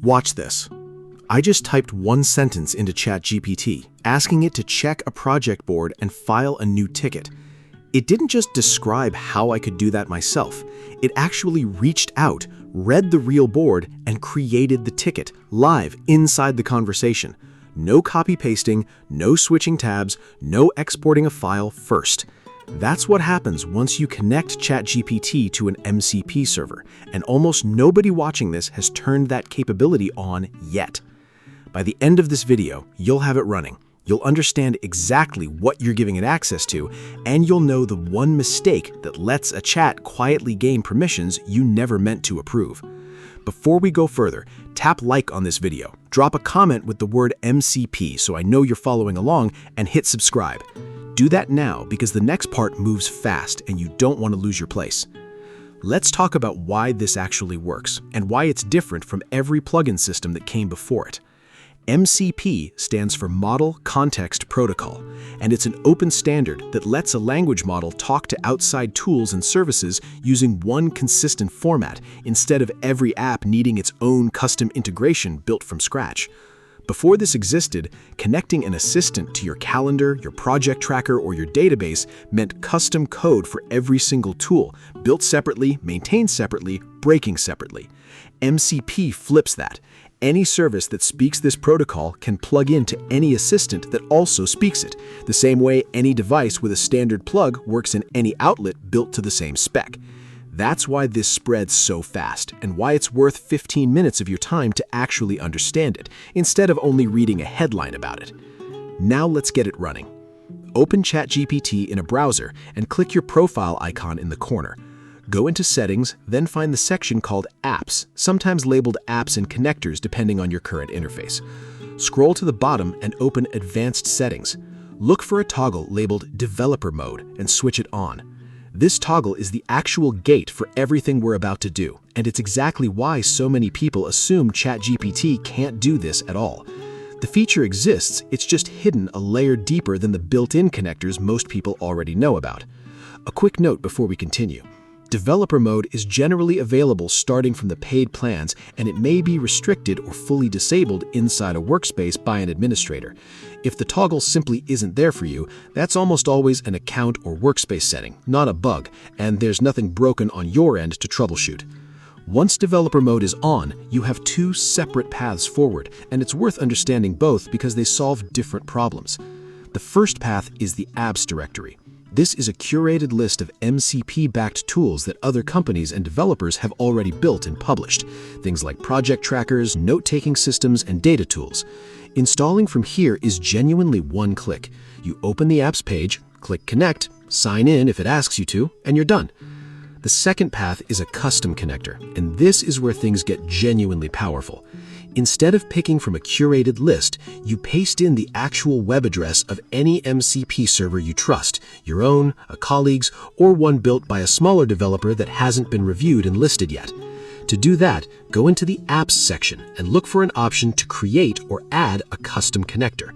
Watch this. I just typed one sentence into ChatGPT, asking it to check a project board and file a new ticket. It didn't just describe how I could do that myself. It actually reached out, read the real board, and created the ticket live inside the conversation. No copy-pasting, no switching tabs, no exporting a file first. That's what happens once you connect ChatGPT to an MCP server, and almost nobody watching this has turned that capability on yet. By the end of this video, you'll have it running. You'll understand exactly what you're giving it access to, and you'll know the one mistake that lets a chat quietly gain permissions you never meant to approve. Before we go further, tap like on this video, drop a comment with the word MCP so I know you're following along, and hit subscribe. Do that now because the next part moves fast and you don't want to lose your place. Let's talk about why this actually works and why it's different from every plugin system that came before it. MCP stands for Model Context Protocol, and it's an open standard that lets a language model talk to outside tools and services using one consistent format instead of every app needing its own custom integration built from scratch. Before this existed, connecting an assistant to your calendar, your project tracker, or your database meant custom code for every single tool, built separately, maintained separately, breaking separately. MCP flips that. Any service that speaks this protocol can plug into any assistant that also speaks it, the same way any device with a standard plug works in any outlet built to the same spec. That's why this spreads so fast, and why it's worth 15 minutes of your time to actually understand it, instead of only reading a headline about it. Now let's get it running. Open ChatGPT in a browser and click your profile icon in the corner. Go into Settings, then find the section called Apps, sometimes labeled Apps and Connectors depending on your current interface. Scroll to the bottom and open Advanced Settings. Look for a toggle labeled Developer Mode and switch it on. This toggle is the actual gate for everything we're about to do, and it's exactly why so many people assume ChatGPT can't do this at all. The feature exists, it's just hidden a layer deeper than the built-in connectors most people already know about. A quick note before we continue. Developer mode is generally available starting from the paid plans, and it may be restricted or fully disabled inside a workspace by an administrator. If the toggle simply isn't there for you, that's almost always an account or workspace setting, not a bug, and there's nothing broken on your end to troubleshoot. Once developer mode is on, you have two separate paths forward, and it's worth understanding both because they solve different problems. The first path is the apps directory. This is a curated list of MCP-backed tools that other companies and developers have already built and published, things like project trackers, note-taking systems, and data tools. Installing from here is genuinely one click. You open the apps page, click Connect, sign in if it asks you to, and you're done. The second path is a custom connector, and this is where things get genuinely powerful. Instead of picking from a curated list, you paste in the actual web address of any MCP server you trust, your own, a colleague's, or one built by a smaller developer that hasn't been reviewed and listed yet. To do that, go into the Apps section and look for an option to create or add a custom connector.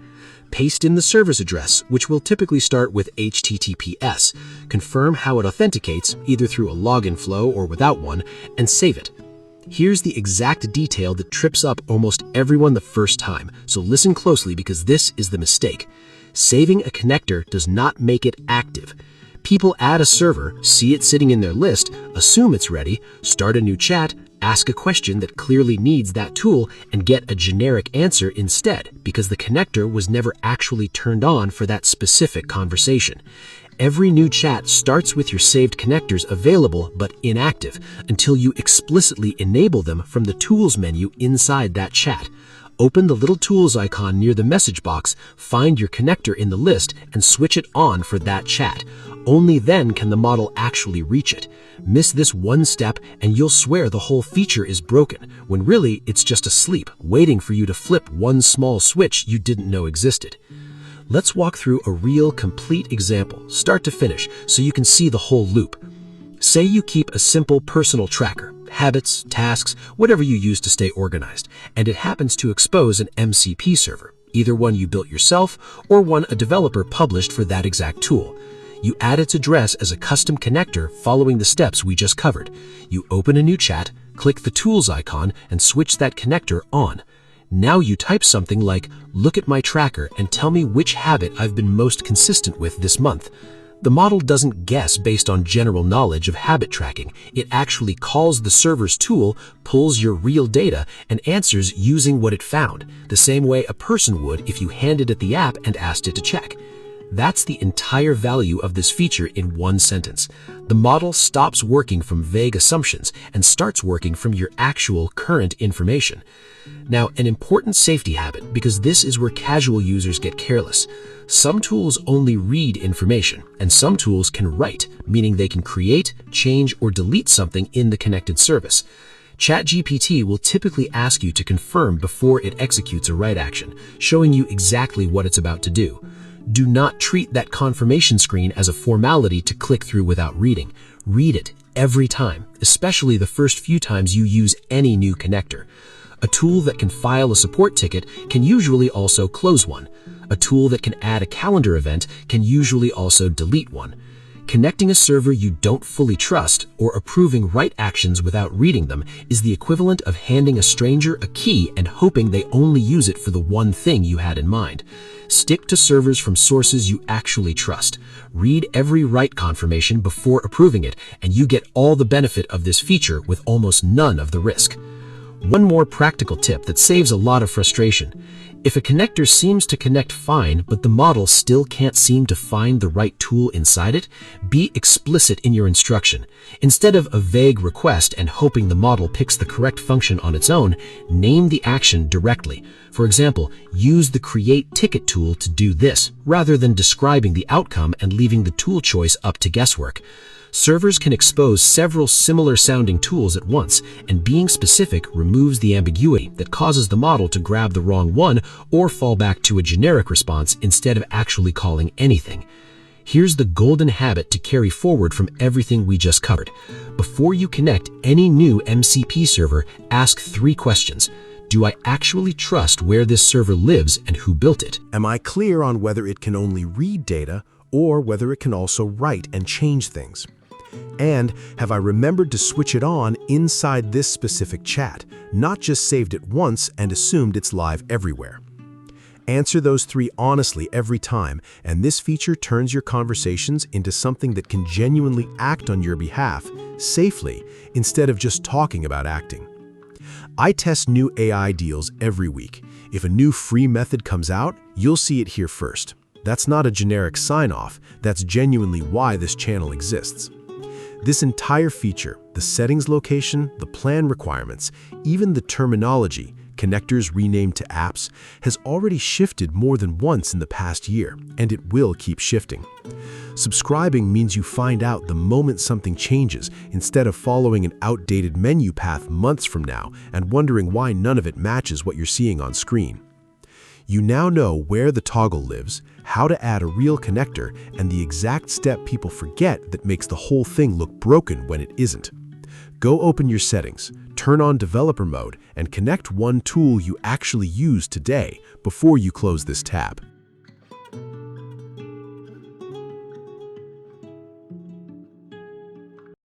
Paste in the server's address, which will typically start with HTTPS, confirm how it authenticates, either through a login flow or without one, and save it. Here's the exact detail that trips up almost everyone the first time, so listen closely because this is the mistake. Saving a connector does not make it active. People add a server, see it sitting in their list, assume it's ready, start a new chat, ask a question that clearly needs that tool, and get a generic answer instead because the connector was never actually turned on for that specific conversation. Every new chat starts with your saved connectors available but inactive until you explicitly enable them from the Tools menu inside that chat. Open the little Tools icon near the message box, find your connector in the list, and switch it on for that chat. Only then can the model actually reach it. Miss this one step and you'll swear the whole feature is broken, when really it's just asleep, waiting for you to flip one small switch you didn't know existed. Let's walk through a real, complete example, start to finish, so you can see the whole loop. Say you keep a simple personal tracker, habits, tasks, whatever you use to stay organized, and it happens to expose an MCP server, either one you built yourself or one a developer published for that exact tool. You add its address as a custom connector following the steps we just covered. You open a new chat, click the tools icon, and switch that connector on. Now you type something like, "Look at my tracker and tell me which habit I've been most consistent with this month." The model doesn't guess based on general knowledge of habit tracking. It actually calls the server's tool, pulls your real data, and answers using what it found, the same way a person would if you handed it the app and asked it to check. That's the entire value of this feature in one sentence. The model stops working from vague assumptions and starts working from your actual current information. Now, an important safety habit, because this is where casual users get careless. Some tools only read information, and some tools can write, meaning they can create, change, or delete something in the connected service. ChatGPT will typically ask you to confirm before it executes a write action, showing you exactly what it's about to do. Do not treat that confirmation screen as a formality to click through without reading. Read it every time, especially the first few times you use any new connector. A tool that can file a support ticket can usually also close one. A tool that can add a calendar event can usually also delete one. Connecting a server you don't fully trust or approving write actions without reading them is the equivalent of handing a stranger a key and hoping they only use it for the one thing you had in mind. Stick to servers from sources you actually trust. Read every write confirmation before approving it, and you get all the benefit of this feature with almost none of the risk. One more practical tip that saves a lot of frustration. If a connector seems to connect fine, but the model still can't seem to find the right tool inside it, be explicit in your instruction. Instead of a vague request and hoping the model picks the correct function on its own, name the action directly. For example, use the Create Ticket tool to do this, rather than describing the outcome and leaving the tool choice up to guesswork. Servers can expose several similar-sounding tools at once, and being specific removes the ambiguity that causes the model to grab the wrong one or fall back to a generic response instead of actually calling anything. Here's the golden habit to carry forward from everything we just covered. Before you connect any new MCP server, ask 3 questions. Do I actually trust where this server lives and who built it? Am I clear on whether it can only read data or whether it can also write and change things? And have I remembered to switch it on inside this specific chat, not just saved it once and assumed it's live everywhere? Answer those 3 honestly every time, and this feature turns your conversations into something that can genuinely act on your behalf, safely, instead of just talking about acting. I test new AI deals every week. If a new free method comes out, you'll see it here first. That's not a generic sign-off, that's genuinely why this channel exists. This entire feature, the settings location, the plan requirements, even the terminology, connectors renamed to apps, has already shifted more than once in the past year, and it will keep shifting. Subscribing means you find out the moment something changes, instead of following an outdated menu path months from now and wondering why none of it matches what you're seeing on screen. You now know where the toggle lives, how to add a real connector, and the exact step people forget that makes the whole thing look broken when it isn't. Go open your settings, turn on developer mode, and connect one tool you actually use today before you close this tab.